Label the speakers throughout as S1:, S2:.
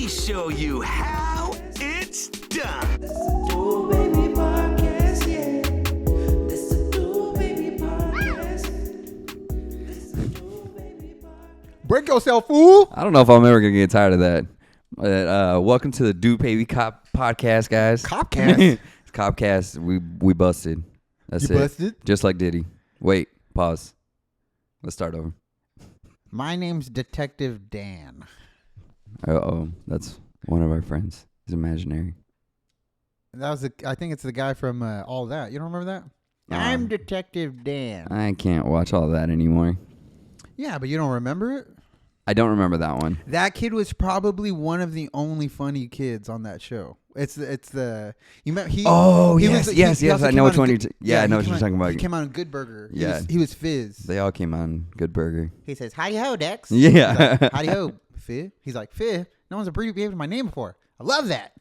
S1: We show you how it's done.
S2: Do Baby Podcast, yeah. This is Do Baby Podcast. This is Do Baby Podcast.
S3: Break yourself, fool.
S4: I don't know if I'm ever gonna get tired of that. But, welcome to the Do Baby Cop podcast, guys.
S3: Copcast?
S4: It's Copcast. We busted. That's
S3: You
S4: it.
S3: busted?
S4: Just like Diddy. Wait. Pause. Let's start over.
S3: My name's Detective Dan.
S4: That's one of our friends. He's imaginary.
S3: That was I think it's the guy from All That. You don't remember that? I'm Detective Dan.
S4: I can't watch all that anymore.
S3: Yeah, but you don't remember it?
S4: I don't remember that one.
S3: That kid was probably one of the only funny kids on that show. It's the you met he.
S4: Oh,
S3: he
S4: yes,
S3: was,
S4: yes,
S3: he
S4: yes.
S3: also
S4: I
S3: came
S4: know
S3: on
S4: which one
S3: Good-
S4: you're I know what
S3: he
S4: you're
S3: came
S4: talking
S3: on-
S4: about.
S3: He came on Good Burger.
S4: Yeah.
S3: He was Fizz.
S4: They all came on Good Burger.
S3: He says, "Howdy ho, Dex."
S4: Yeah.
S3: He's like, "Howdy ho, Fizz." He's like, "Fizz, no one's abbreviated my name before. I love that."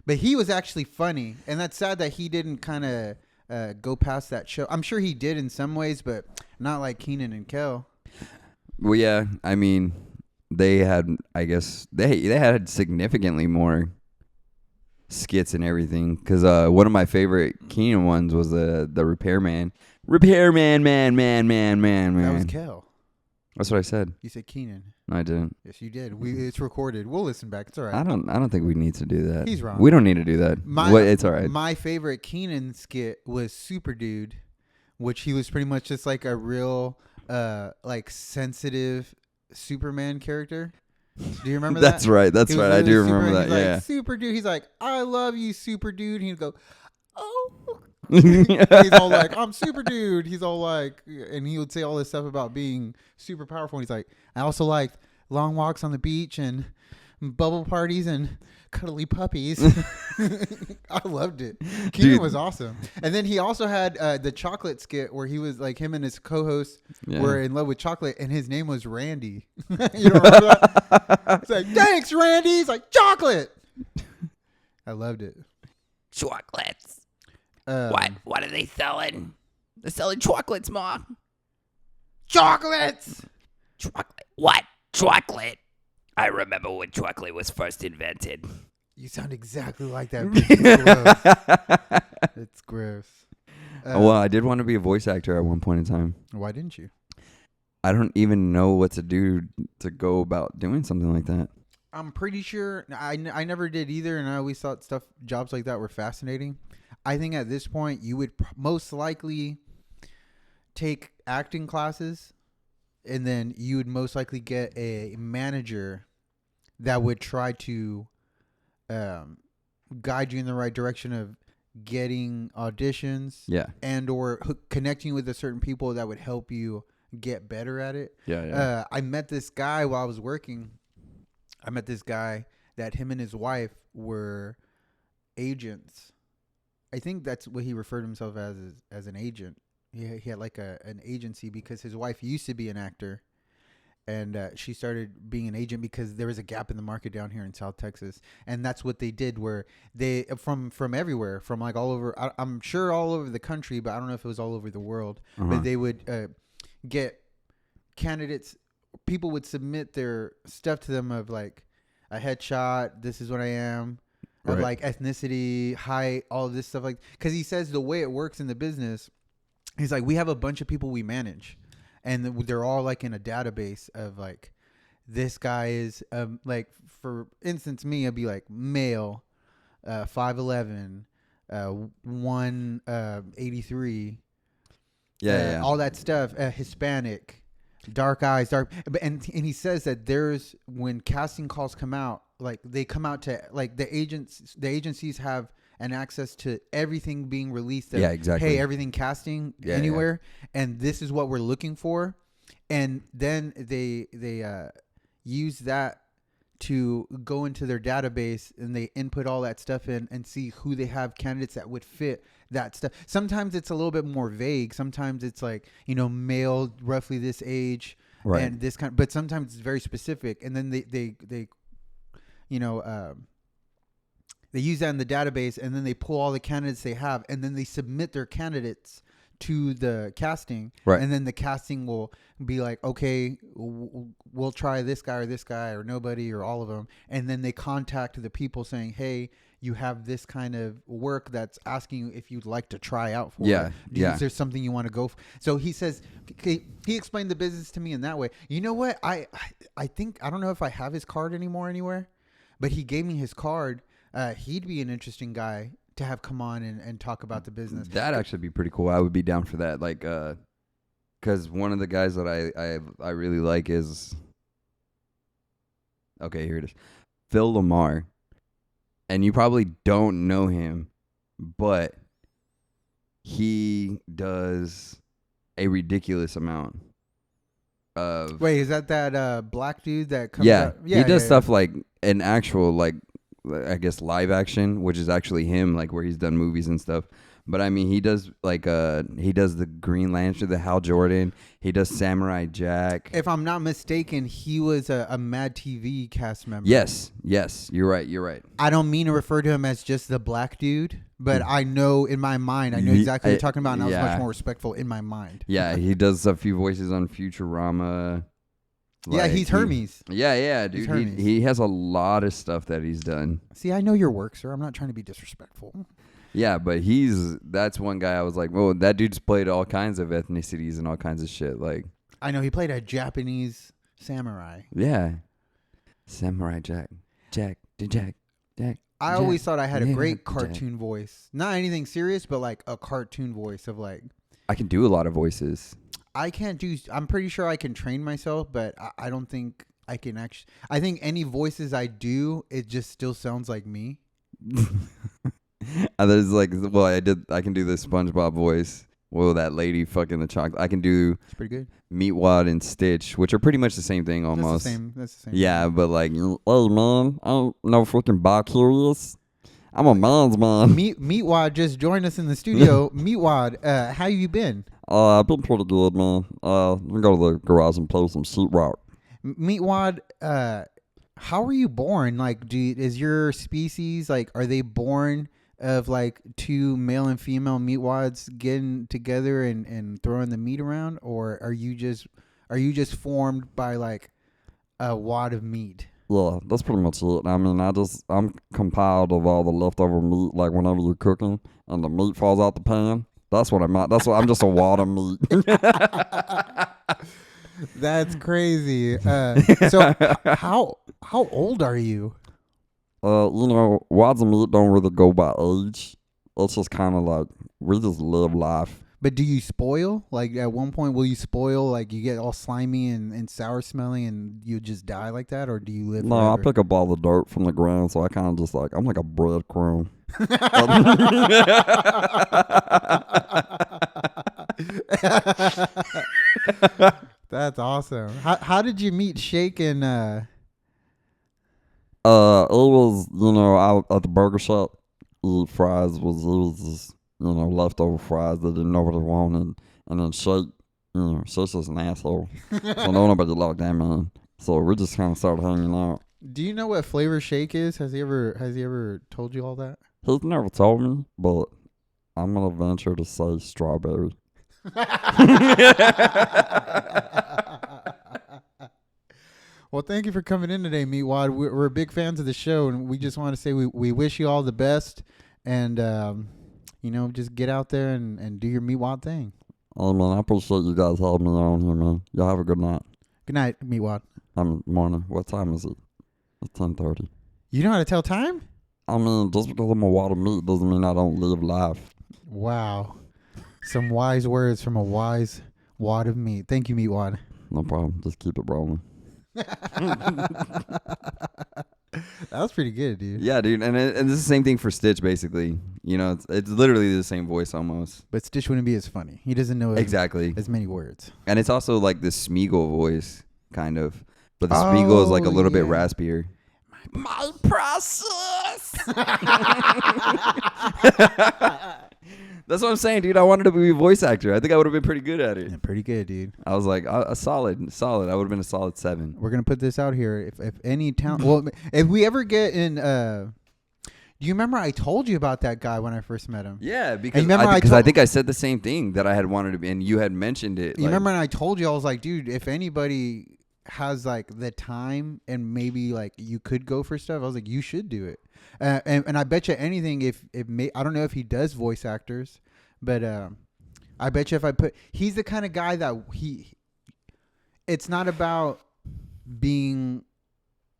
S3: But he was actually funny, and that's sad that he didn't kind of go past that show. I'm sure he did in some ways, but not like Keenan and Kel.
S4: Well, yeah. I mean, they had. I guess they had significantly more skits and everything. Because one of my favorite Keenan ones was the repairman. Repairman, man.
S3: That was Kel.
S4: That's what I said.
S3: You said Keenan.
S4: No, I didn't.
S3: Yes, you did. It's recorded. We'll listen back. It's all right.
S4: I don't think we need to do that.
S3: He's wrong.
S4: We don't need to do that. It's all right.
S3: My favorite Keenan skit was Super Dude, which he was pretty much just like a real, like sensitive Superman character. Do you remember that?
S4: That's right. That's
S3: He was
S4: right. I
S3: really
S4: do remember
S3: Superman.
S4: that.
S3: He's like,
S4: Yeah.
S3: Super Dude. He's like, I love you, Super Dude. He'd go, oh. He's all like, I'm Super Dude. He's all like, and he would say all this stuff about being super powerful. And he's like, I also like long walks on the beach and bubble parties and cuddly puppies. I loved it. Keenan was awesome. And then he also had the chocolate skit where he was like, him and his co-host were in love with chocolate, and his name was Randy. You don't remember that? It's like, thanks, Randy. He's like, chocolate. I loved it.
S5: Chocolates.
S3: Um,
S5: What are they selling? They're selling chocolates, Mom.
S3: Chocolates.
S5: Chocolate. What? Chocolate. I remember when chocolate was first invented.
S3: You sound exactly like that. It's gross. It's gross.
S4: Well, I did want to be a voice actor at one point in time.
S3: Why didn't you?
S4: I don't even know what to do to go about doing something like that.
S3: I'm pretty sure I never did either, and I always thought jobs like that were fascinating. I think at this point you would most likely take acting classes, and then you would most likely get a manager that would try to guide you in the right direction of getting auditions,
S4: Yeah.
S3: and or connecting with a certain people that would help you get better at it.
S4: Yeah.
S3: I met this guy while I was working. I met this guy that him and his wife were agents. I think that's what he referred himself as an agent. He had like an agency because his wife used to be an actor, and she started being an agent because there was a gap in the market down here in South Texas, and that's what they did. Where they from everywhere, from like all over. I'm sure all over the country, but I don't know if it was all over the world. But they would get candidates. People would submit their stuff to them of like a headshot. This is what I am. Of
S4: Right.
S3: like ethnicity, height, all of this stuff. Like, because he says the way it works in the business, he's like, we have a bunch of people we manage, and they're all like in a database of like, this guy is like, for instance, me, I'd be like male, 5'11", 183.
S4: Yeah.
S3: All that stuff. Hispanic, dark eyes, and he says that there's when casting calls come out, like they come out to like the agencies have an access to everything being released.
S4: Yeah, exactly.
S3: Hey, everything casting anywhere, and this is what we're looking for, and then they use that to go into their database, and they input all that stuff in and see who they have candidates that would fit that stuff. Sometimes it's a little bit more vague. Sometimes it's like, male, roughly this age,
S4: Right.
S3: and this kind. But sometimes it's very specific, and then they use that in the database, and then they pull all the candidates they have, and then they submit their candidates to the casting,
S4: Right.
S3: and then the casting will be like, okay, we'll try this guy or nobody or all of them, and then they contact the people saying, hey, you have this kind of work that's asking you if you'd like to try out for
S4: Yeah,
S3: it.
S4: yeah.
S3: Is there something you want to go for? So he says, he explained the business to me in that way. You know what? I think, I don't know if I have his card anymore anywhere, but he gave me his card. He'd be an interesting guy to have come on and talk about the business.
S4: That'd actually be pretty cool. I would be down for that. Like, because one of the guys that I really like is, okay, here it is, Phil Lamar. And you probably don't know him, but he does a ridiculous amount of.
S3: Wait, is that black dude that comes
S4: Yeah,
S3: out?
S4: he does stuff like an actual, like, I guess live action, which is actually him, like where he's done movies and stuff. But I mean, he does like he does the Green Lantern, the Hal Jordan. He does Samurai Jack.
S3: If I'm not mistaken, he was a Mad TV cast member.
S4: Yes, you're right.
S3: I don't mean to refer to him as just the black dude, but I know in my mind, I know
S4: He-
S3: exactly what you're talking about, and I was
S4: yeah.
S3: much more respectful in my mind.
S4: Yeah, he does a few voices on Futurama.
S3: Yeah, he's Hermes.
S4: Yeah, dude.
S3: Hermes.
S4: He has a lot of stuff that he's done.
S3: See, I know your work, sir. I'm not trying to be disrespectful.
S4: Yeah, but that's one guy I was like, well, that dude's played all kinds of ethnicities and all kinds of shit. Like,
S3: I know he played a Japanese samurai.
S4: yeah. Samurai Jack.
S3: I always thought I had a
S4: Yeah,
S3: great
S4: Jack.
S3: cartoon voice. Not anything serious, but like a cartoon voice of like,
S4: I can do a lot of voices.
S3: I'm pretty sure I can train myself, but I don't think I can actually. I think any voices I do, it just still sounds like me.
S4: And there's like, well, I can do the SpongeBob voice. Well, that lady fucking the chocolate. I can do
S3: It's pretty good.
S4: Meatwad and Stitch, which are pretty much the same thing almost.
S3: That's the same.
S4: Yeah, but like, hey man, I ain't no freaking bi-curious. I'm a man's man.
S3: Meatwad just joined us in the studio. Meatwad, how you been?
S4: I've been pretty good, man. We go to the garage and play some sheetrock.
S3: Meatwad, how were you born? Like, is your species like, are they born of like two male and female meatwads getting together and throwing the meat around, or are you just formed by like a wad of meat?
S6: Yeah, that's pretty much it. I mean, I'm compiled of all the leftover meat, like whenever you're cooking and the meat falls out the pan. That's what I'm just a wad of meat.
S3: That's crazy. So how old are you?
S6: Wads of meat don't really go by age. It's just kind of like, we just live life.
S3: But do you spoil? Like at one point, will you spoil? Like you get all slimy and sour smelling, and you just die like that, or do you live?
S6: No, I
S3: forever?
S6: pick up all the dirt from the ground, so I kind of just like, I'm like a breadcrumb.
S3: That's awesome. How did you meet Shake and?
S6: It was, out at the burger shop, eat fries it was just, leftover fries that didn't know what they wanted. And then Shake, Shake's just an asshole. So nobody liked that man. So we just kind of started hanging out.
S3: Do you know what flavor Shake is? Has he ever told you all that?
S6: He's never told me, but I'm going to venture to say strawberry.
S3: Well, thank you for coming in today, Meatwad. We're big fans of the show, and we just want to say we wish you all the best, and just get out there and do your Meatwad thing.
S6: Hey, man, I appreciate you guys having me on here, man. Y'all have a good night.
S3: Good night, Meatwad.
S6: Morning. What time is it? It's 10:30.
S3: You know how to tell time?
S6: I mean, just because I'm a wad of meat doesn't mean I don't live life.
S3: Wow. Some wise words from a wise wad of meat. Thank you, Meatwad.
S6: No problem. Just keep it rolling.
S3: That was pretty good, dude.
S4: Yeah, dude, and this is the same thing for Stitch, basically. It's literally the same voice almost.
S3: But Stitch wouldn't be as funny. He doesn't know
S4: Exactly.
S3: as many words.
S4: And it's also like the Smeagol voice, kind of. But the Smeagol is like a little bit
S3: yeah.
S4: raspier.
S5: My process.
S4: That's what I'm saying, dude. I wanted to be a voice actor. I think I would have been pretty good at it.
S3: Yeah, pretty good, dude.
S4: I was like, a solid. I would have been a solid 7.
S3: We're gonna put this out here. If any talent, well, if we ever get in, Do you remember I told you about that guy when I first met him?
S4: Yeah, because
S3: remember I
S4: I
S3: told-
S4: think I said the same thing that I had wanted to be, and you had mentioned it.
S3: You remember when I told you, I was like, dude, if anybody has like the time and maybe like you could go for stuff, I was like, you should do it. And I bet you anything, I don't know if he does voice actors, but I bet you if I he's the kind of guy that it's not about being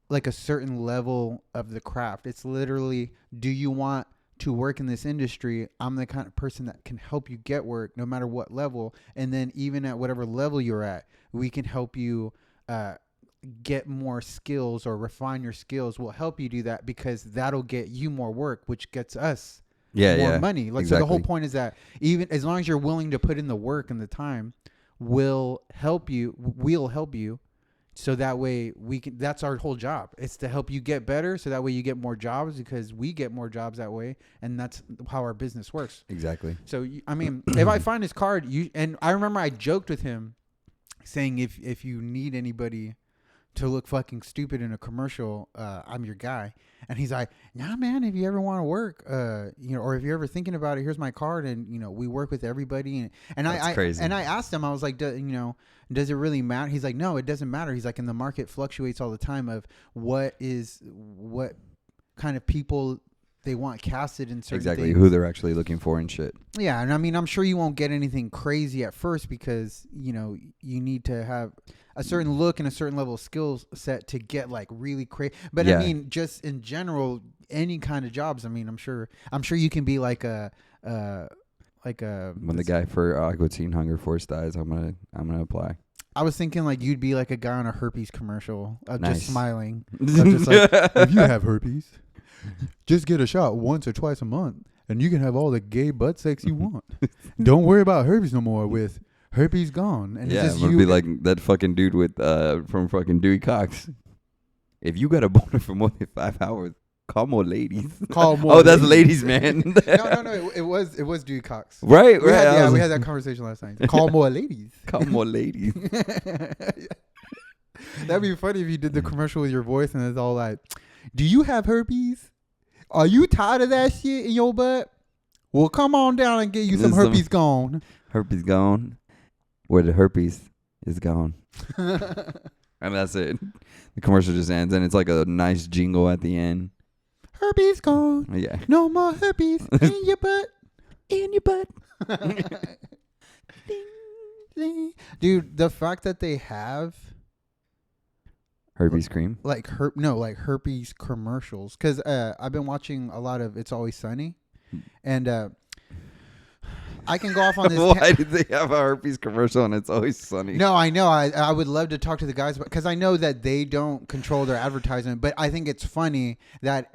S3: like a certain level of the craft. It's literally, do you want to work in this industry? I'm the kind of person that can help you get work no matter what level. And then even at whatever level you're at, we can help you get more skills or refine your skills. We'll help you do that because that'll get you more work, which gets us more money. Like, so the whole
S4: exactly.
S3: point is that even as long as you're willing to put in the work and the time, we'll help you. So that way that's our whole job. It's to help you get better. So that way you get more jobs because we get more jobs that way. And that's how our business works.
S4: Exactly.
S3: So, I mean, if I find his card, and I remember I joked with him saying, if you need anybody to look fucking stupid in a commercial, I'm your guy. And he's like, nah, man, if you ever want to work, or if you're ever thinking about it, here's my card. And, we work with everybody. And
S4: That's crazy.
S3: I asked him, I was like, does it really matter? He's like, no, it doesn't matter. He's like, and the market fluctuates all the time of what kind of people they want casted in certain
S4: Exactly.
S3: things.
S4: Who they're actually looking for and shit.
S3: Yeah, and I mean, I'm sure you won't get anything crazy at first because, you need to have a certain look and a certain level of skill set to get like really crazy. But
S4: Yeah.
S3: I mean, just in general, any kind of jobs. I mean, I'm sure you can be like a
S4: When the guy for Aqua Teen Hunger Force dies, I'm gonna apply.
S3: I was thinking like you'd be like a guy on a herpes commercial of
S4: Nice.
S3: just smiling. Of just like, if you have herpes, just get a shot once or twice a month and you can have all the gay butt sex you want. Don't worry about herpes no more with herpes gone. And
S4: Yeah,
S3: it's
S4: I'm
S3: just
S4: gonna
S3: you.
S4: be like that fucking dude with from fucking Dewey Cox. If you got a boner for more than 5 hours, call more ladies.
S3: Call more
S4: Oh, that's ladies, man.
S3: no. It was Dewey Cox.
S4: Right,
S3: We
S4: right.
S3: had, we had that conversation last night. Call more ladies.
S4: Call more ladies.
S3: That'd be funny if you did the commercial with your voice and it's all like, do you have herpes? Are you tired of that shit in your butt? Well, come on down and get you some
S4: There's some-
S3: herpes gone.
S4: Herpes gone. Where the herpes is gone. And that's it. The commercial just ends, and it's like a nice jingle at the end.
S3: Herpes gone.
S4: Yeah.
S3: No more herpes in your butt.
S5: In your butt.
S3: Ding. Dude, the fact that they have
S4: Herpes cream.
S3: like herpes commercials, because I've been watching a lot of It's Always Sunny, and I can go off on this.
S4: Why did they have a herpes commercial and It's Always Sunny?
S3: No, I know. I would love to talk to the guys because I know that they don't control their advertisement, but I think it's funny that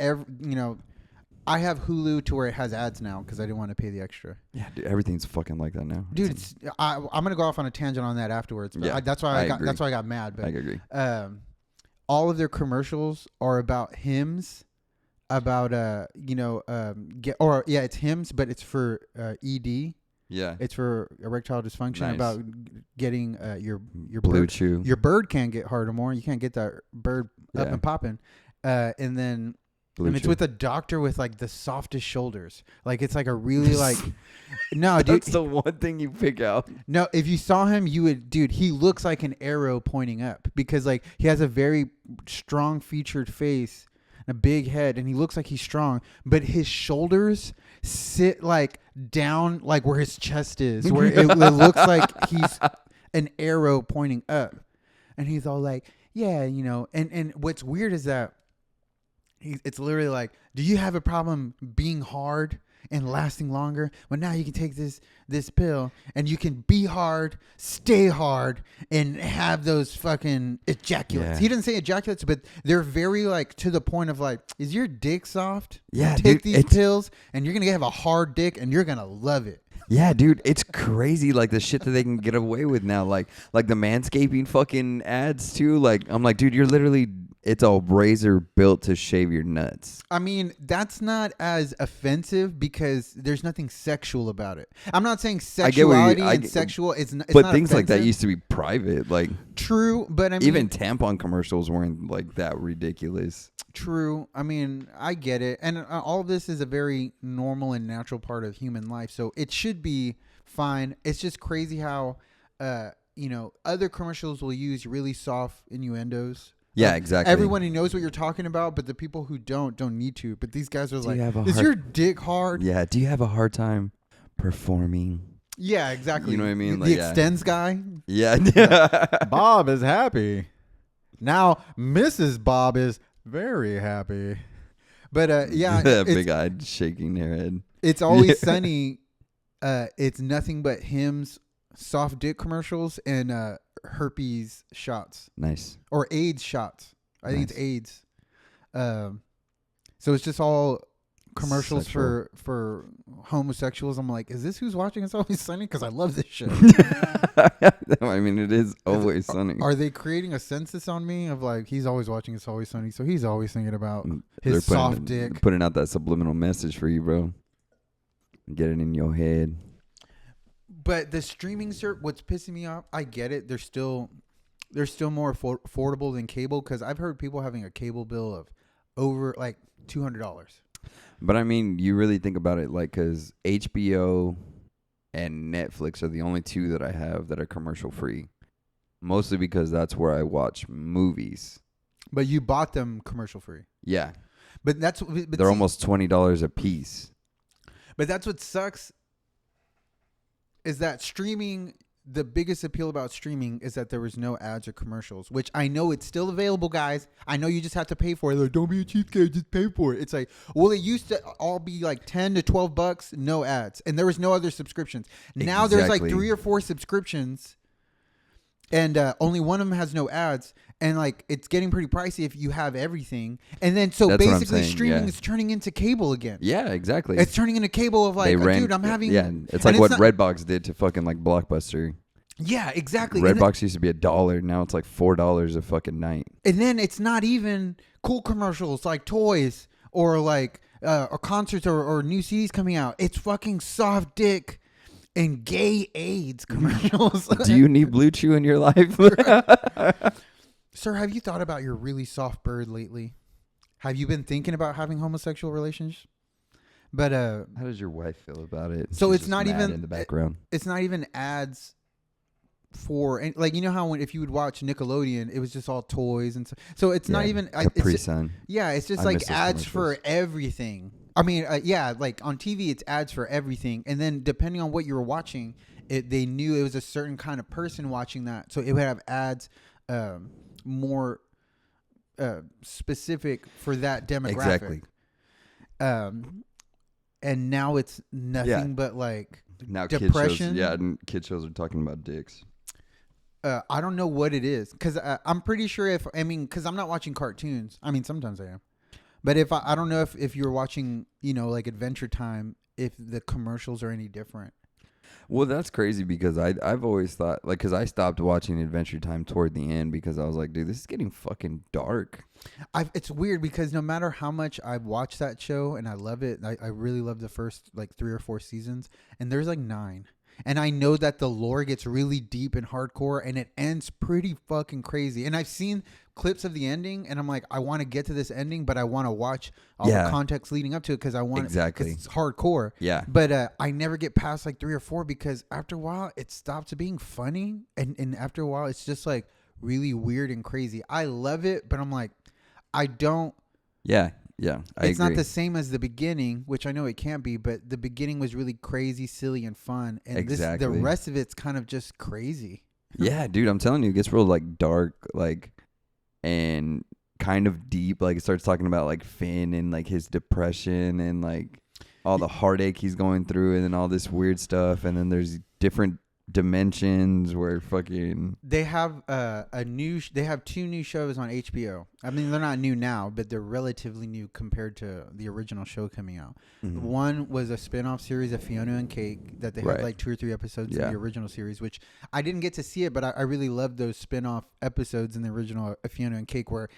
S3: I have Hulu to where it has ads now because I didn't want to pay the extra.
S4: Yeah, dude, everything's fucking like that now.
S3: Dude, I'm gonna go off on a tangent on that afterwards. But
S4: Yeah,
S3: that's why
S4: I agree.
S3: that's why I got mad.
S4: I
S3: But
S4: agree.
S3: all of their commercials are about hymns, about it's hymns, but it's for ED.
S4: Yeah.
S3: It's for erectile dysfunction.
S4: Nice.
S3: About getting your
S4: Blue
S3: bird,
S4: Chew.
S3: your bird can't get hard anymore. You can't get that bird up
S4: Yeah.
S3: and popping. And then
S4: Blue
S3: it's
S4: Chew.
S3: with a doctor with like the softest shoulders. Like it's like a really like no, dude.
S4: That's the one thing you pick out.
S3: No, if you saw him, you would, dude. He looks like an arrow pointing up because like he has a very strong featured face, and a big head, and he looks like he's strong, but his shoulders sit like down, like where his chest is, where it looks like he's an arrow pointing up, and he's all like, yeah, and what's weird is that it's literally like, do you have a problem being hard and lasting longer? Well, now you can take this pill and you can be hard, stay hard, and have those fucking ejaculates.
S4: Yeah.
S3: He didn't say ejaculates, but they're very like to the point of like, is your dick soft?
S4: Yeah,
S3: Take
S4: dude,
S3: these pills and you're gonna have a hard dick and you're gonna love it.
S4: Yeah, dude, it's crazy like the shit that they can get away with now. Like the manscaping fucking ads too. Like I'm like, dude, you're literally it's a razor built to shave your nuts.
S3: I mean, that's not as offensive because there's nothing sexual about it. I'm not saying
S4: I get what you-
S3: sexuality
S4: I
S3: and
S4: get-
S3: sexual. It's
S4: But
S3: not
S4: things like that
S3: offensive.
S4: used to be private. Like
S3: True, but I mean,
S4: even tampon commercials weren't like that ridiculous.
S3: true. I mean, I get it, and all of this is a very normal and natural part of human life, so it should be fine. It's just crazy how, other commercials will use really soft innuendos.
S4: Yeah, exactly.
S3: Everyone who knows what you're talking about, but the people who don't need to. But these guys are
S4: Do you
S3: like,
S4: have a
S3: "Is
S4: hard-
S3: your dick hard?"
S4: Yeah. Do you have a hard time performing?
S3: Yeah, exactly.
S4: You know what I mean?
S3: The
S4: Like, yeah.
S3: extends guy.
S4: Yeah.
S3: Bob is happy. Now Mrs. Bob is very happy. But yeah,
S4: That
S3: it's,
S4: big eyed shaking their head.
S3: it's always
S4: Yeah.
S3: sunny. It's nothing but Hims soft dick commercials and herpes shots
S4: Nice.
S3: or AIDS shots. I think it's
S4: Nice.
S3: AIDS. So it's just all commercials
S4: Sexual.
S3: for homosexuals. I'm like, is this who's watching It's Always Sunny? Because I love this shit.
S4: I mean, it is always sunny.
S3: Are they creating a census on me of like he's always watching It's Always Sunny, so he's always thinking about
S4: They're
S3: his soft dick?
S4: putting out that subliminal message for you, bro. Get it in your head.
S3: But the streaming what's pissing me off, I get it. They're still more affordable than cable because I've heard people having a cable bill of over like $200.
S4: But I mean, you really think about it, like, because HBO and Netflix are the only two that I have that are commercial free. Mostly because that's where I watch movies.
S3: But you bought them commercial free.
S4: Yeah,
S3: But that's
S4: they're almost $20 a piece.
S3: But that's what sucks. Is that streaming? The biggest appeal about streaming is that there was no ads or commercials, which I know it's still available, guys. I know you just have to pay for it. Like, don't be a cheapskate, just pay for it. It's like, well, it used to all be like $10 to $12, no ads, and there was no other subscriptions. Now there's like
S4: Exactly.
S3: 3 or 4 subscriptions, and only one of them has no ads, and like it's getting pretty pricey if you have everything. And then so
S4: That's what I'm
S3: basically,
S4: saying,
S3: streaming
S4: yeah.
S3: is turning into cable again.
S4: Yeah, exactly.
S3: It's turning into cable of like,
S4: they rent,
S3: dude, I'm having
S4: Yeah, it's
S3: and
S4: like what
S3: not-
S4: Redbox did to fucking like Blockbuster.
S3: Yeah, exactly. And
S4: Redbox used to be $1. Now it's like $4 a fucking night.
S3: then it's not even cool commercials like toys or like or concerts or new CDs coming out. It's fucking soft dick and gay AIDS commercials.
S4: Do you need Blue Chew in your life?
S3: Sir, have you thought about your really soft bird lately? Have you been thinking about having homosexual relations? But
S4: How does your wife feel about it?
S3: So
S4: She's
S3: it's
S4: just
S3: not
S4: mad
S3: even-
S4: in the background.
S3: it's not even ads for like, you know how if you would watch Nickelodeon, it was just all toys and so it's not
S4: Yeah,
S3: even
S4: Capri
S3: it's,
S4: Sun.
S3: yeah, it's just
S4: I
S3: like
S4: miss those
S3: ads for
S4: commercials.
S3: everything. I mean, yeah, like on TV, it's ads for everything, and then depending on what you were watching, they knew it was a certain kind of person watching that, so it would have ads more specific for that demographic.
S4: Exactly.
S3: And now it's nothing
S4: Yeah.
S3: but like
S4: Now
S3: depression.
S4: kids shows, and kid shows are talking about dicks.
S3: I don't know what it is because I'm pretty sure because I'm not watching cartoons. I mean, sometimes I am, but if I don't know if you're watching, like Adventure Time, if the commercials are any different.
S4: Well, that's crazy because I've always thought, like, because I stopped watching Adventure Time toward the end because I was like, dude, this is getting fucking dark.
S3: It's weird because no matter how much I've watched that show and I love it, I really love the first like 3 or 4 seasons, and there's like 9. And I know that the lore gets really deep and hardcore and it ends pretty fucking crazy. And I've seen clips of the ending and I'm like, I want to get to this ending, but I want to watch all
S4: Yeah.
S3: the context leading up to it because I want
S4: Exactly.
S3: 'cause it's hardcore.
S4: Yeah.
S3: But I never get past like 3 or 4 because after a while it stops being funny. And after a while it's just like really weird and crazy. I love it, but I'm like, I don't.
S4: Yeah. Yeah. I
S3: It's
S4: agree.
S3: not the same as the beginning, which I know it can't be, but the beginning was really crazy, silly, and fun. And the
S4: Exactly.
S3: rest of it's kind of just crazy.
S4: Yeah, dude, I'm telling you, it gets real like dark, like, and kind of deep. Like, it starts talking about like Finn and like his depression and like all the heartache he's going through, and then all this weird stuff. And then there's different dimensions where fucking
S3: They have they have 2 new shows on HBO. I mean, they're not new now, but they're relatively new compared to the original show coming out. One was a spin-off series of Fiona and Cake that they had
S4: Right.
S3: like 2 or 3 episodes in
S4: Yeah.
S3: the original series, which I didn't get to see it, but I really loved those spin-off episodes in the original Fiona and Cake where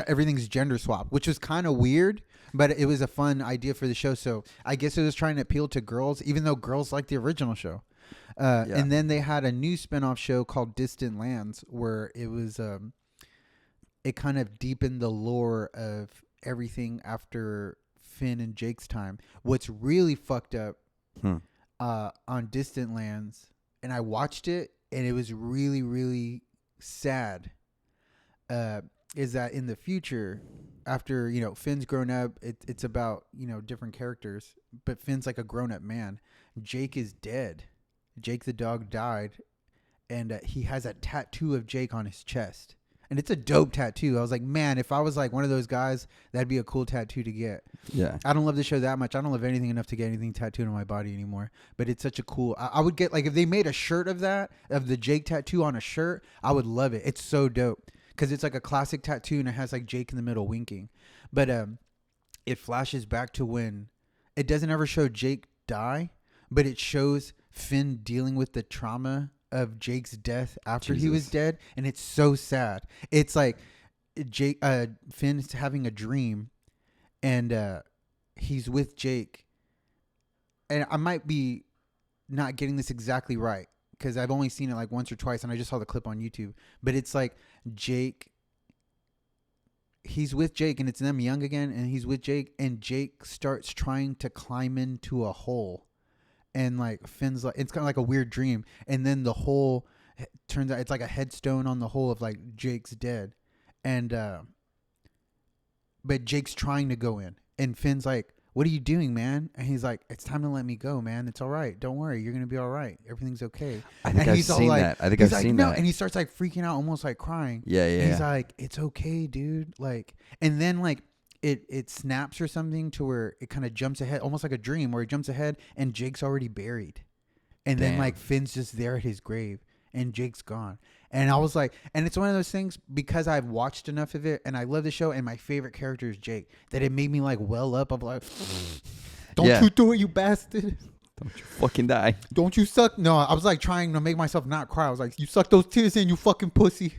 S3: everything's gender swap, which was kind of weird, but it was a fun idea for the show. So I guess it was trying to appeal to girls, even though girls like the original show. And then they had a new spinoff show called Distant Lands, where it was it kind of deepened the lore of everything after Finn and Jake's time. What's really fucked up on Distant Lands, and I watched it, and it was really, really sad, is that in the future, after, you know, Finn's grown up, it's about, you know, different characters, but Finn's like a grown-up man. Jake is dead. Jake the dog died, and he has a tattoo of Jake on his chest. And it's a dope tattoo. I was like, man, if I was like one of those guys, that'd be a cool tattoo to get.
S4: yeah.
S3: I don't love the show that much. I don't love anything enough to get anything tattooed on my body anymore. But it's such a cool. I would get, like, if they made a shirt of that, of the Jake tattoo on a shirt, I would love it. It's so dope because it's like a classic tattoo and it has like Jake in the middle winking. But it flashes back to when it doesn't ever show Jake die, but it shows Finn dealing with the trauma of Jake's death after he was
S4: Jesus.
S3: dead, and it's so sad. It's like Finn's having a dream, and he's with Jake, and I might be not getting this exactly right because I've only seen it like once or twice, and I just saw the clip on YouTube. But it's like he's with Jake, and it's them young again, and he's with Jake, and Jake starts trying to climb into a hole. And like Finn's like, it's kind of like a weird dream, and then the hole turns out it's like a headstone on the hole of like Jake's dead, and but Jake's trying to go in, and Finn's like, "What are you doing, man?" And he's like, "It's time to let me go, man. It's all right. Don't worry, you're gonna be all right. Everything's okay."
S4: I think
S3: And
S4: I've
S3: he's all
S4: seen
S3: like-
S4: that. I think
S3: he's
S4: I've
S3: like,
S4: seen
S3: "No,"
S4: that.
S3: and he starts like freaking out, almost like crying.
S4: Yeah, yeah.
S3: He's
S4: yeah.
S3: like, "It's okay, dude." Like, and then like it snaps or something to where it kind of jumps ahead, almost like a dream where it jumps ahead, and Jake's already buried, and then
S4: Damn.
S3: like Finn's just there at his grave, and Jake's gone. And I was like, and it's one of those things because I've watched enough of it, and I love the show, and my favorite character is Jake, that it made me like well up. I'm like, don't
S4: Yeah.
S3: you do it, you bastard.
S4: Don't you fucking die.
S3: Don't you suck? No, I was like trying to make myself not cry. I was like, you suck those tears in, you fucking pussy.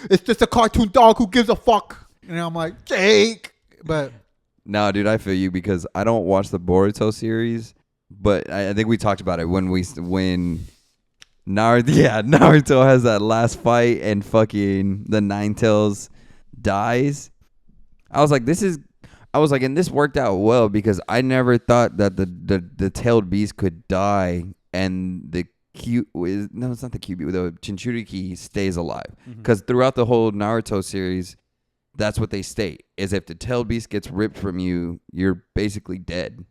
S3: It's just a cartoon dog who gives a fuck. And I'm like, Jake. But
S4: No, dude, I feel you because I don't watch the Boruto series, but I think we talked about it when Naruto has that last fight and fucking the Nine Tails dies. I was like, and this worked out well because I never thought that the tailed beast could die and it's not the Kyuubi, the Jinchuriki stays alive. Because throughout the whole Naruto series, that's what they state, is if the tailed beast gets ripped from you, you're basically dead.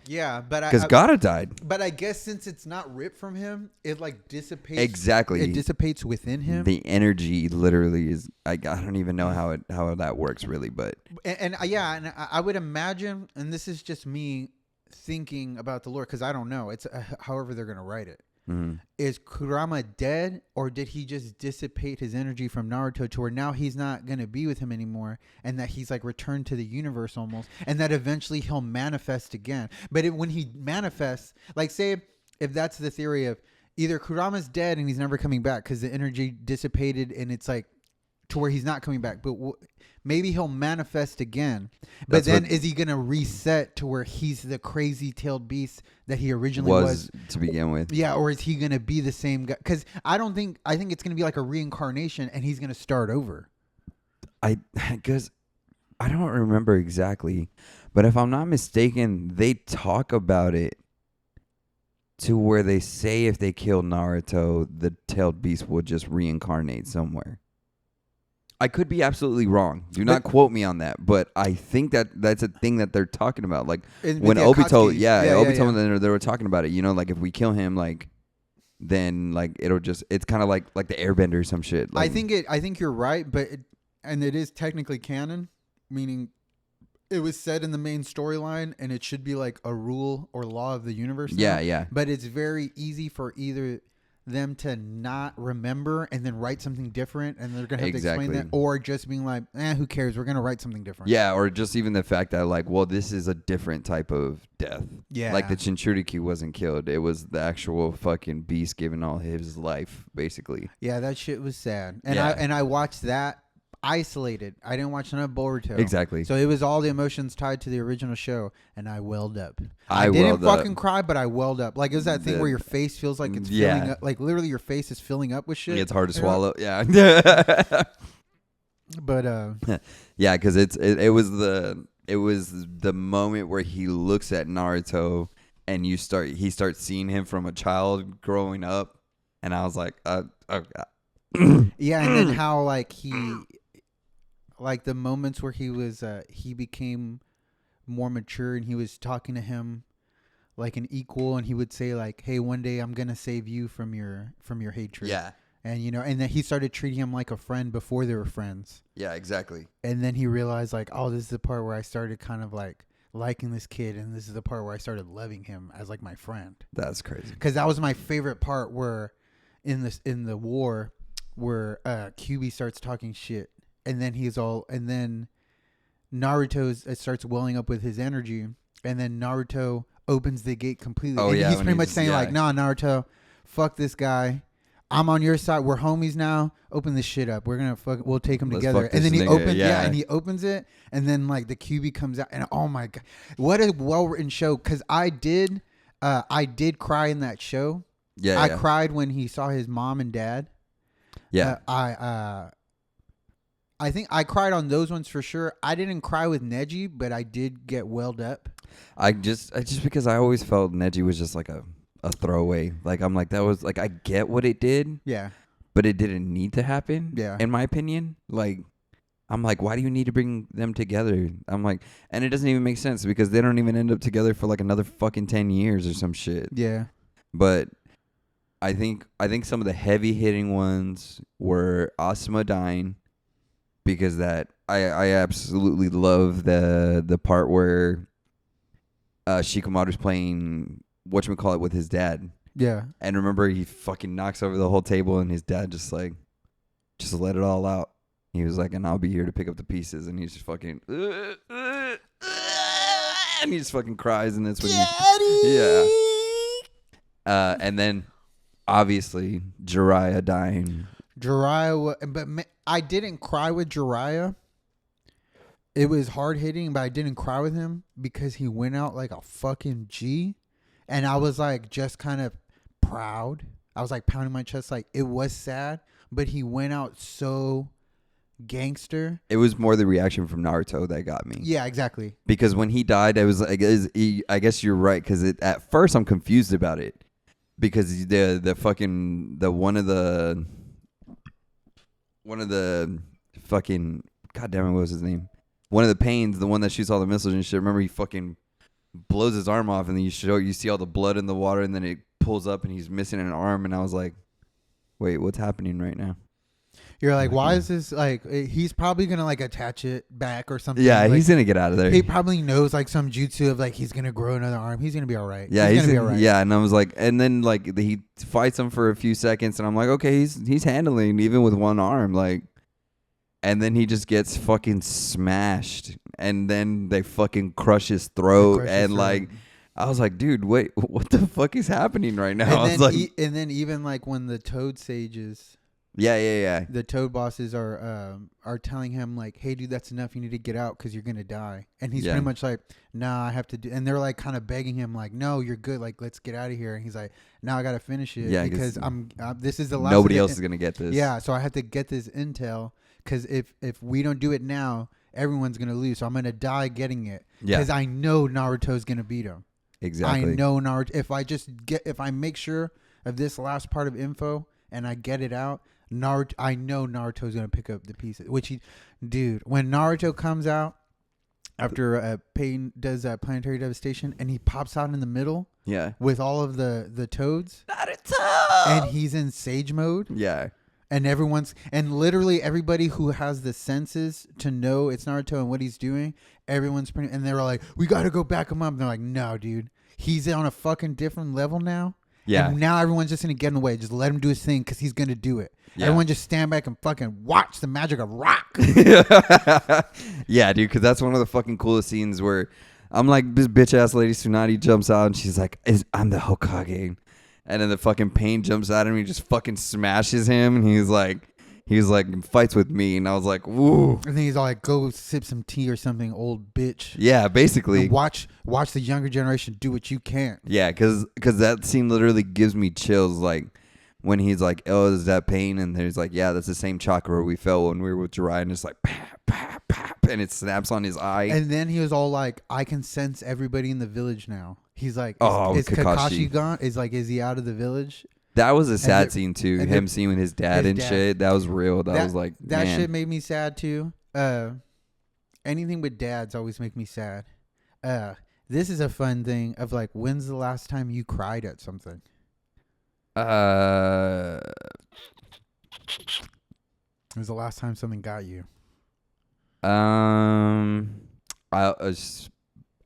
S3: yeah, but
S4: Because Gaara died.
S3: But I guess since it's not ripped from him, it like dissipates.
S4: Exactly.
S3: It dissipates within him.
S4: The energy literally is, I don't even know how that works really, but
S3: And I would imagine, and this is just me thinking about the lore because I don't know. It's however they're gonna write it. Is Kurama dead, or did he just dissipate his energy from Naruto to where now he's not gonna be with him anymore, and that he's like returned to the universe almost, and that eventually he'll manifest again? But when he manifests, like say if that's the theory of either Kurama's dead and he's never coming back because the energy dissipated and it's like to where he's not coming back, but maybe he'll manifest again. But
S4: That's
S3: then
S4: what-
S3: is he gonna reset to where he's the crazy tailed beast that he originally was?
S4: to begin with.
S3: Yeah, or is he gonna be the same guy? Because I think it's gonna be like a reincarnation, and he's gonna start over.
S4: Because I don't remember exactly, but if I'm not mistaken, they talk about it to where they say if they kill Naruto, the tailed beast will just reincarnate somewhere. I could be absolutely wrong. Do not quote me on that, but I think that's a thing that they're talking about. Like
S3: With
S4: when
S3: the
S4: Obito,
S3: Akatsuki.
S4: Obito, they were talking about it. You know, like if we kill him, like then like it'll just, it's kind of like the Airbender or some shit. Like,
S3: I think you're right, but it is technically canon, meaning it was said in the main storyline, and it should be like a rule or law of the universe.
S4: Yeah,
S3: now.
S4: yeah.
S3: But it's very easy for either them to not remember and then write something different, and they're gonna have to explain that, or just being like, who cares? We're gonna write something different.
S4: Yeah, or just even the fact that like, well, this is a different type of death.
S3: Yeah.
S4: Like the Chinchuriki wasn't killed. It was the actual fucking beast giving all his life, basically.
S3: Yeah, that shit was sad. And
S4: Yeah.
S3: I watched that isolated. I didn't watch none of Boruto.
S4: Exactly.
S3: So it was all the emotions tied to the original show, and I welled up.
S4: I
S3: didn't
S4: welled up.
S3: fucking cry, but I welled up. Like it was that thing where your face feels like it's
S4: Yeah.
S3: filling up. Like literally, your face is filling up with shit.
S4: It's hard to
S3: You know?
S4: swallow. Yeah.
S3: But
S4: Yeah, because it was the moment where he looks at Naruto and he starts seeing him from a child growing up, and I was like, oh God.
S3: yeah, and then how like like the moments where he became more mature and he was talking to him like an equal, and he would say like, hey, one day I'm gonna save you from your hatred.
S4: Yeah,
S3: And and then he started treating him like a friend before they were friends.
S4: yeah, exactly.
S3: And then he realized like, oh, this is the part where I started kind of like liking this kid, and this is the part where I started loving him as like my friend.
S4: That's crazy.
S3: Because that was my favorite part, where in the war where QB starts talking shit, and then Naruto starts welling up with his energy, and then Naruto opens the gate completely.
S4: Oh,
S3: and
S4: yeah,
S3: he's
S4: when
S3: pretty much
S4: he's-
S3: saying
S4: yeah.
S3: like, nah, Naruto, fuck this guy. I'm on your side. We're homies now. Open this shit up. We'll take him
S4: Let's
S3: together.
S4: fuck
S3: And then
S4: this
S3: he
S4: nigga,
S3: opens,
S4: yeah.
S3: and he opens it, and then like the QB comes out, and oh my god, what a well written show. Because I did cry in that show.
S4: Yeah,
S3: I
S4: yeah.
S3: cried when he saw his mom and dad.
S4: Yeah,
S3: I think I cried on those ones for sure. I didn't cry with Neji, but I did get welled up.
S4: I just because I always felt Neji was just like a throwaway. Like I'm like, that was like, I get what it did,
S3: Yeah.
S4: but it didn't need to happen.
S3: Yeah.
S4: In my opinion, like I'm like, why do you need to bring them together? I'm like, and it doesn't even make sense because they don't even end up together for like another fucking 10 years or some shit.
S3: Yeah.
S4: But I think some of the heavy hitting ones were Asuma dying, because that I absolutely love the part where Shikamaru's playing whatchamacallit with his dad.
S3: Yeah.
S4: And remember, he fucking knocks over the whole table, and his dad just let it all out. He was like, and I'll be here to pick up the pieces. And he's just fucking, and he just fucking cries. And that's when yeah. And then, obviously, Jiraiya dying.
S3: I didn't cry with Jiraiya. It was hard hitting, but I didn't cry with him because he went out like a fucking G. And I was like, just kind of proud. I was like pounding my chest. Like, it was sad, but he went out so gangster.
S4: It was more the reaction from Naruto that got me.
S3: Yeah, exactly.
S4: Because when he died, I was like, I guess you're right. Because at first I'm confused about it. Because the fucking one of the fucking, God damn it, what was his name? One of the Pains, the one that shoots all the missiles and shit. Remember, he fucking blows his arm off, and then you see all the blood in the water, and then it pulls up, and he's missing an arm, and I was like, wait, what's happening right now?
S3: You're like, why is this like? He's probably gonna like attach it back or something.
S4: Yeah,
S3: like,
S4: he's gonna get out of there.
S3: He probably knows like some jutsu of like he's gonna grow another arm. He's gonna be all right.
S4: Yeah,
S3: he's gonna be all right.
S4: Yeah, and I was like, and then like he fights him for a few seconds, and I'm like, okay, he's handling even with one arm, like, and then he just gets fucking smashed, and then they fucking crush his throat, and like, I was like, dude, wait, what the fuck is happening right now? I was like,
S3: and then even like when the Toad sages,
S4: yeah,
S3: the Toad bosses are telling him like, hey, dude, that's enough. You need to get out because you're gonna die. And he's
S4: Yeah.
S3: pretty much like, nah, I have to do. And they're like kind of begging him like, no, you're good. Like, let's get out of here. And he's like, now I gotta finish it
S4: Yeah,
S3: because
S4: 'cause
S3: I'm this is the last.
S4: nobody
S3: of the-
S4: else is gonna get this.
S3: Yeah, so I have to get this intel because if we don't do it now, everyone's gonna lose. So I'm gonna die getting it
S4: Yeah.
S3: because I know Naruto's gonna beat him.
S4: Exactly.
S3: I know Naruto. If I make sure of this last part of info and I get it out, I know Naruto's gonna pick up the pieces. Dude, when Naruto comes out after Pain does that planetary devastation and he pops out in the middle
S4: Yeah.
S3: with all of the toads,
S4: Naruto.
S3: and he's in Sage mode.
S4: Yeah.
S3: and literally everybody who has the senses to know it's Naruto and what he's doing, everyone's and they were like, we got to go back him up. And they're like, no, dude, he's on a fucking different level now.
S4: Yeah.
S3: And now everyone's just gonna get in the way. Just let him do his thing because he's gonna do it.
S4: Yeah.
S3: Everyone just stand back and fucking watch the magic of rock.
S4: Yeah, dude, because that's one of the fucking coolest scenes where I'm like, this bitch ass lady Tsunade jumps out and she's like, I'm the Hokage. And then the fucking Pain jumps out and he just fucking smashes him. And he's like, fights with me. And I was like, woo.
S3: And then he's all like, go sip some tea or something, old bitch.
S4: Yeah, basically.
S3: And watch the younger generation do what you can't.
S4: Yeah, because that scene literally gives me chills. Like, when he's like, oh, is that Pain? And there's like, yeah, that's the same chakra we felt when we were with Jiraiya. And it's like, pap, pap, pap, and it snaps on his eye.
S3: And then he was all like, I can sense everybody in the village now. He's like,
S4: Oh,
S3: is
S4: Kakashi.
S3: Kakashi gone? Is he out of the village?
S4: That was a sad
S3: the-
S4: scene, too.
S3: and
S4: Him
S3: the-
S4: seeing with his dad
S3: his
S4: and
S3: dad.
S4: shit. That was real. That was like,
S3: that
S4: man.
S3: shit made me sad too. Anything with dads always make me sad. This is a fun thing of like, when's the last time you cried at something? When's the last time something got you?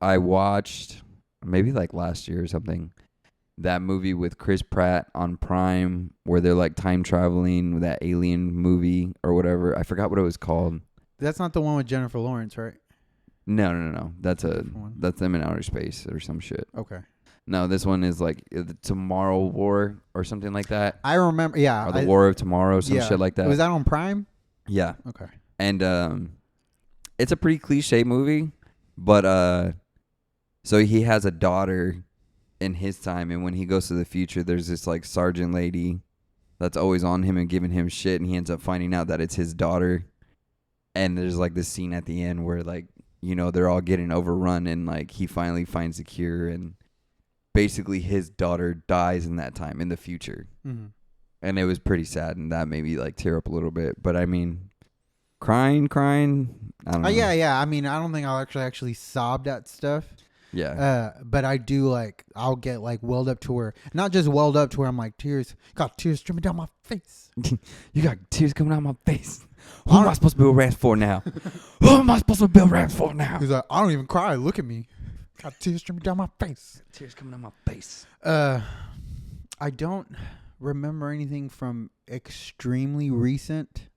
S4: I watched maybe like last year or something that movie with Chris Pratt on Prime where they're like time traveling, that alien movie or whatever. I forgot what it was called.
S3: That's not the one with Jennifer Lawrence, right?
S4: No. That's
S3: Different one.
S4: that's them in outer space or some shit.
S3: Okay.
S4: No, this one is like the Tomorrow War or something like that.
S3: I remember. Yeah.
S4: Or the War of Tomorrow, some shit like that.
S3: Was that on Prime?
S4: Yeah.
S3: Okay.
S4: And it's a pretty cliche movie, but so he has a daughter in his time, and when he goes to the future, there's this like sergeant lady that's always on him and giving him shit, and he ends up finding out that it's his daughter. And there's like this scene at the end where like, you know, they're all getting overrun, and like he finally finds the cure, and basically his daughter dies in that time in the future.
S3: Mm-hmm.
S4: And it was pretty sad, and that made me like tear up a little bit. But I mean, crying, I don't know.
S3: Yeah. I mean, I don't think I'll actually sobbed at stuff.
S4: Yeah.
S3: But I do like, I'll get like welled up to where, not just welled up to where I'm like got tears streaming down my face.
S4: You got tears coming out my face. Who am I supposed to build ramps for now? Who am I supposed to build ramps for now?
S3: He's like, I don't even cry. Look at me. Got tears streaming down my face.
S4: Tears coming out my face.
S3: I don't remember anything from extremely recent.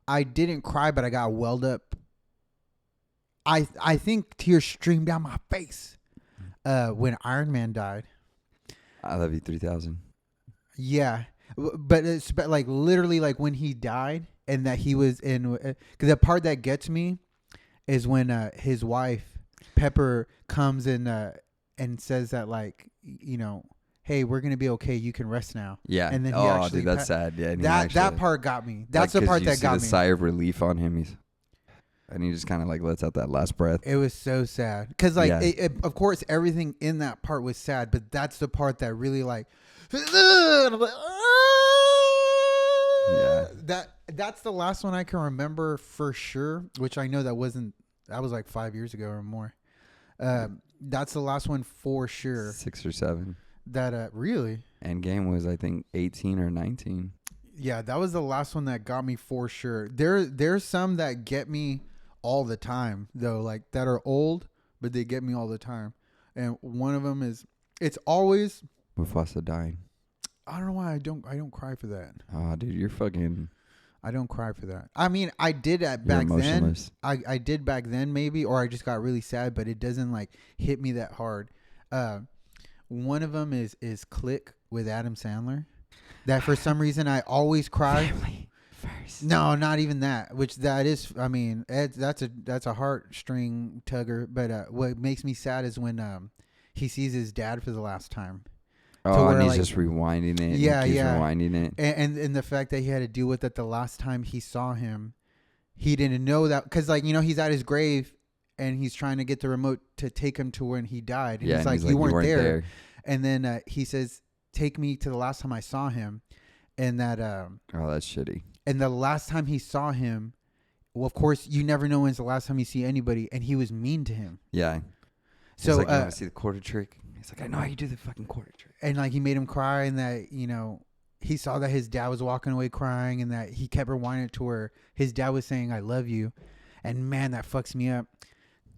S3: I didn't cry, but I got welled up. I think tears streamed down my face when Iron Man died.
S4: I love you 3000.
S3: Yeah, but it's like literally like when he died and that he was in. Because the part that gets me is when his wife Pepper comes in and says that like, you know, hey, we're gonna be okay. You can rest now.
S4: Yeah.
S3: And then he
S4: oh,
S3: actually
S4: dude, that's sad. Yeah. and he
S3: that
S4: actually,
S3: part got me. That's
S4: like,
S3: the
S4: 'cause
S3: part
S4: you
S3: that
S4: see
S3: got
S4: the
S3: me.
S4: sigh of relief on him. And he just kind of like lets out that last breath.
S3: It was so sad because like
S4: Yeah.
S3: of course everything in that part was sad, but that's the part that really like. And I'm like,
S4: Yeah.
S3: That's the last one I can remember for sure. Which I know that was like 5 years ago or more. That's the last one for sure.
S4: 6 or 7.
S3: That really.
S4: Endgame was, I think, 18 or 19.
S3: Yeah, that was the last one that got me for sure. There's some that get me all the time though, like that are old, but they get me all the time. And one of them is, it's always,
S4: Mufasa dying.
S3: I don't know why I don't cry for that.
S4: Oh, dude, you're fucking.
S3: I don't cry for that. I mean, I did
S4: You're
S3: back then.
S4: emotionless.
S3: I did back then maybe, or I just got really sad, but it doesn't like hit me that hard. One of them is Click with Adam Sandler. That for some reason I always cry.
S4: Family first.
S3: No, not even that. Which that is, I mean, that's a heartstring tugger. But what makes me sad is when he sees his dad for the last time.
S4: Oh,
S3: where,
S4: and he's
S3: like-
S4: just rewinding it.
S3: Yeah,
S4: He's
S3: yeah.
S4: rewinding it.
S3: And the fact that he had to deal with it the last time he saw him, he didn't know that because like, you know, he's at his grave and he's trying to get the remote to take him to when he died. And
S4: Yeah,
S3: he's
S4: and
S3: like,
S4: he's
S3: you weren't there. And then he says, take me to the last time I saw him. And that
S4: Oh, that's shitty.
S3: and the last time he saw him, well, of course, you never know when's the last time you see anybody, and he was mean to him.
S4: Yeah.
S3: So
S4: He's like, you want to see the quarter trick? He's like, I know how you do the fucking quarter trick.
S3: and like he made him cry, and that, you know, he saw that his dad was walking away crying, and that he kept rewinding it to where his dad was saying, "I love you," and man, that fucks me up.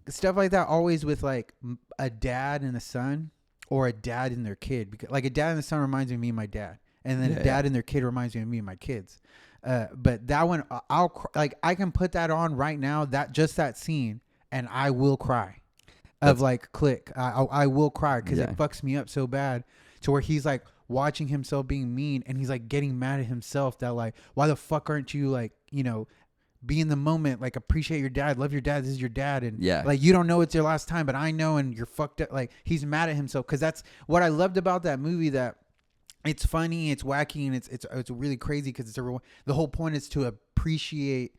S3: Stuff like that always with like a dad and a son, or a dad and their kid, because like a dad and a son reminds me of me and my dad, and then
S4: Yeah,
S3: a dad and their kid reminds me of me and my kids. But that one, like I can put that on right now, that scene, and I will cry. Of like click, I will cry because
S4: Yeah.
S3: it fucks me up so bad, to where he's like watching himself being mean, and he's like getting mad at himself that like, why the fuck aren't you like, you know, be in the moment, like appreciate your dad, love your dad, this is your dad, and
S4: Yeah.
S3: like you don't know it's your last time, but I know, and you're fucked up. Like he's mad at himself, because that's what I loved about that movie, that it's funny, it's wacky, and it's really crazy, because it's the whole point is to appreciate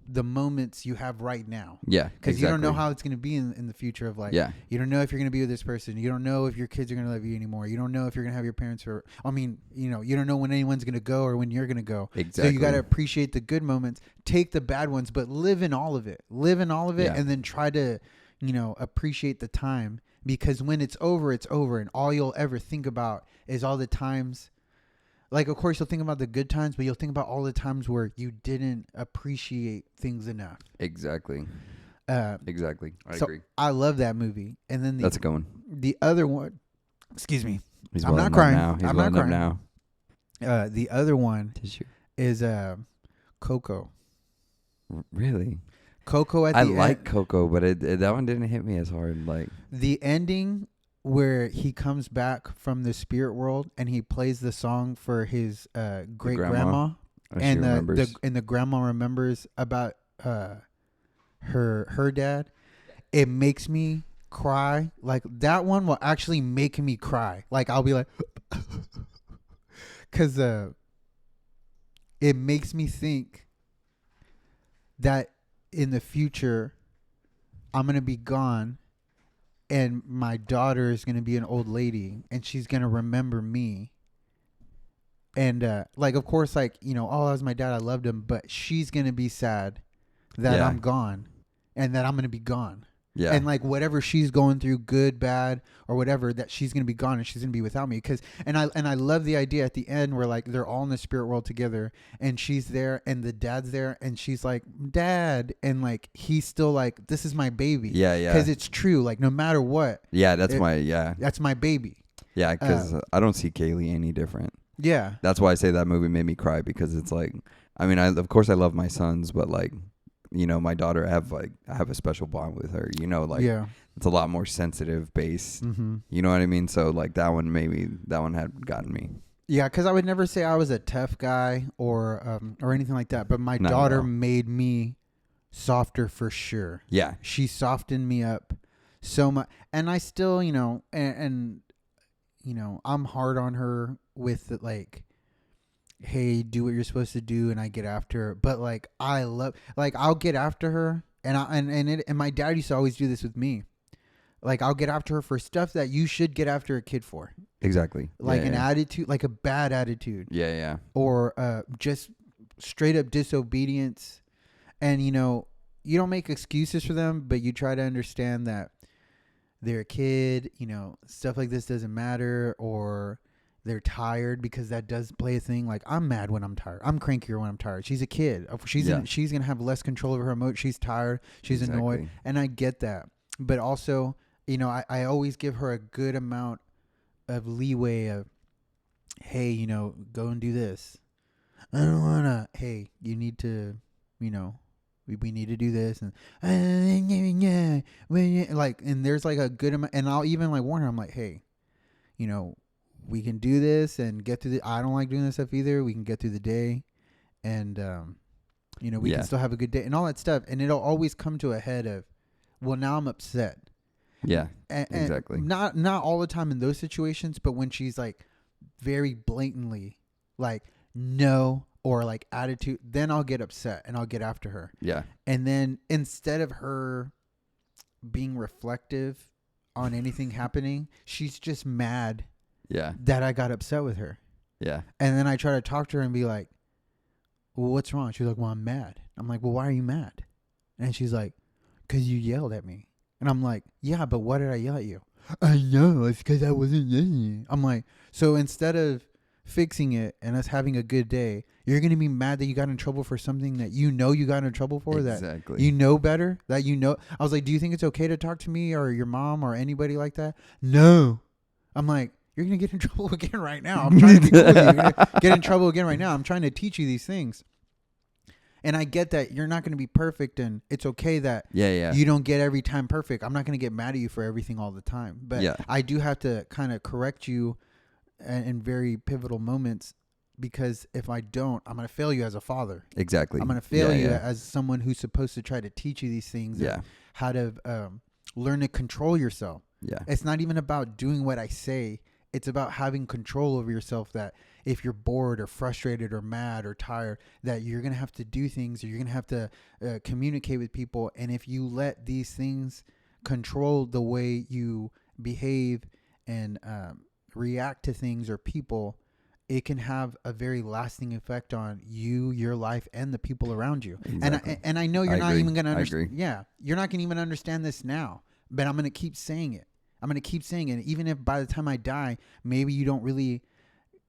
S3: the moments you have right now,
S4: Yeah.
S3: because you don't know
S4: exactly.
S3: how it's going to be in the future of like,
S4: Yeah.
S3: you don't know if you're going to be with this person, you don't know if your kids are going to love you anymore, you don't know if you're going to have your parents, or I mean, you know, you don't know when anyone's going to go or when you're going to go. So
S4: Exactly.
S3: you got to appreciate the good moments, take the bad ones, but live in all of it,
S4: Yeah.
S3: and then try to, you know, appreciate the time, because when it's over, and all you'll ever think about is all the times. Like, of course, you'll think about the good times, but you'll think about all the times where you didn't appreciate things enough.
S4: Exactly. Exactly. I
S3: So
S4: agree.
S3: I love that movie. And then
S4: That's a good one.
S3: the other one, excuse me,
S4: He's
S3: I'm not
S4: welling up
S3: crying.
S4: now. He's
S3: I'm not
S4: welling up
S3: crying.
S4: now.
S3: The other one
S4: Tissue.
S3: is Coco.
S4: Really?
S3: Coco at the
S4: I
S3: end.
S4: like Coco, but that one didn't hit me as hard. Like,
S3: The ending where he comes back from the spirit world and he plays the song for his great grandma,
S4: oh, she
S3: and
S4: remembers.
S3: the grandma remembers about her dad. It makes me cry. Like that one will actually make me cry. Like I'll be like, because it makes me think that in the future I'm gonna be gone, and my daughter is going to be an old lady, and she's going to remember me. And like, of course, like, you know, oh, that was my dad, I loved him, but she's going to be sad that
S4: Yeah.
S3: I'm gone, and that I'm going to be gone.
S4: Yeah.
S3: And like whatever she's going through, good, bad, or whatever, that she's going to be gone and she's going to be without me. And I love the idea at the end where like they're all in the spirit world together, and she's there and the dad's there, and she's like, Dad, and like he's still like, this is my baby.
S4: Yeah, yeah.
S3: Because it's true. Like no matter what,
S4: Yeah, that's
S3: it- that's my baby.
S4: Yeah, because I don't see Kaylee any different.
S3: Yeah.
S4: That's why I say that movie made me cry, because it's like, I mean, of course I love my sons, but like, you know, my daughter, I have a special bond with her. You know, like
S3: yeah.
S4: it's a lot more sensitive base.
S3: Mm-hmm.
S4: You know what I mean? So like that one had gotten me.
S3: Yeah, because I would never say I was a tough guy or anything like that, but my
S4: Not at
S3: daughter
S4: all.
S3: made me softer for sure.
S4: Yeah,
S3: She softened me up so much, and I still, you know, and you know, I'm hard on her with the, like, hey, do what you're supposed to do, and I get after her. But like, I'll get after her, and my dad used to always do this with me. Like, I'll get after her for stuff that you should get after a kid for,
S4: exactly.
S3: like
S4: yeah,
S3: an
S4: yeah.
S3: attitude, like a bad attitude,
S4: Yeah,
S3: or just straight up disobedience. And you know, you don't make excuses for them, but you try to understand that they're a kid, you know, stuff like this doesn't matter, or they're tired, because that does play a thing. Like, I'm mad when I'm tired. I'm crankier when I'm tired. She's a kid. She's
S4: Yeah.
S3: she's going to have less control over her emotions. She's tired. She's annoyed.
S4: Exactly.
S3: And I get that. But also, you know, I always give her a good amount of leeway of, hey, you know, go and do this. I don't want to, hey, you need to, you know, we need to do this, and like, and there's like a good amount, and I'll even like warn her, I'm like, hey, you know, we can do this and get through I don't like doing this stuff either. We can get through the day, and you know, we
S4: Yeah.
S3: can still have a good day and all that stuff. And it'll always come to a head of, well, now I'm upset.
S4: Yeah.
S3: And
S4: Exactly.
S3: Not all the time in those situations, but when she's like very blatantly like no, or like attitude, then I'll get upset and I'll get after her.
S4: Yeah.
S3: And then instead of her being reflective on anything happening, she's just mad
S4: Yeah.
S3: that I got upset with her.
S4: Yeah.
S3: And then I try to talk to her and be like, well, what's wrong? She's like, well, I'm mad. I'm like, well, why are you mad? And she's like, because you yelled at me. And I'm like, yeah, but why did I yell at you? I know, it's because I wasn't listening. I'm like, so instead of fixing it and us having a good day, you're going to be mad that you got in trouble for something that you know you got in trouble for,
S4: Exactly.
S3: that you know better, that you know. I was like, do you think it's okay to talk to me or your mom or anybody like that? No. I'm like, you're going to get in trouble again right now. I'm trying to be cool with you. You're going to get in trouble again right now. I'm trying to teach you these things. And I get that you're not going to be perfect, and it's okay that
S4: Yeah.
S3: you don't get every time perfect. I'm not going to get mad at you for everything all the time. But
S4: Yeah.
S3: I do have to kind of correct you in very pivotal moments, because if I don't, I'm going to fail you as a father.
S4: Exactly.
S3: I'm going to fail you
S4: Yeah.
S3: as someone who's supposed to try to teach you these things.
S4: Yeah.
S3: And how to learn to control yourself.
S4: Yeah.
S3: It's not even about doing what I say. It's about having control over yourself, that if you're bored or frustrated or mad or tired, that you're going to have to do things, or you're going to have to communicate with people. And if you let these things control the way you behave and react to things or people, it can have a very lasting effect on you, your life, and the people around you.
S4: Exactly.
S3: And I know you're
S4: I
S3: not
S4: agree.
S3: even going to
S4: I
S3: understand.
S4: agree.
S3: Yeah, you're not going to even understand this now, but I'm going to keep saying it. I'm going to keep saying it. Even if by the time I die, maybe you don't really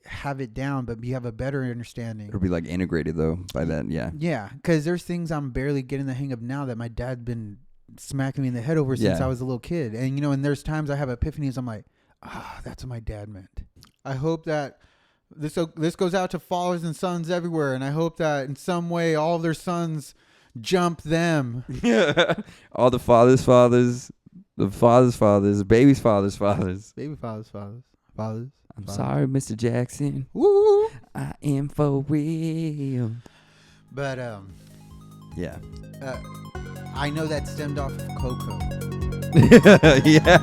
S3: have it down, but you have a better understanding.
S4: It'll be like integrated though by that. Yeah.
S3: Yeah, because there's things I'm barely getting the hang of now that my dad's been smacking me in the head over since
S4: Yeah.
S3: I was a little kid. And, and there's times I have epiphanies. I'm like, that's what my dad meant. I hope that this goes out to fathers and sons everywhere. And I hope that in some way all of their sons jump them.
S4: All the fathers, the fathers, baby's fathers.
S3: Baby fathers.
S4: I'm sorry, Mr. Jackson.
S3: Woo!
S4: I am for real.
S3: But
S4: Yeah.
S3: I know that stemmed off of Coco.
S4: Yeah.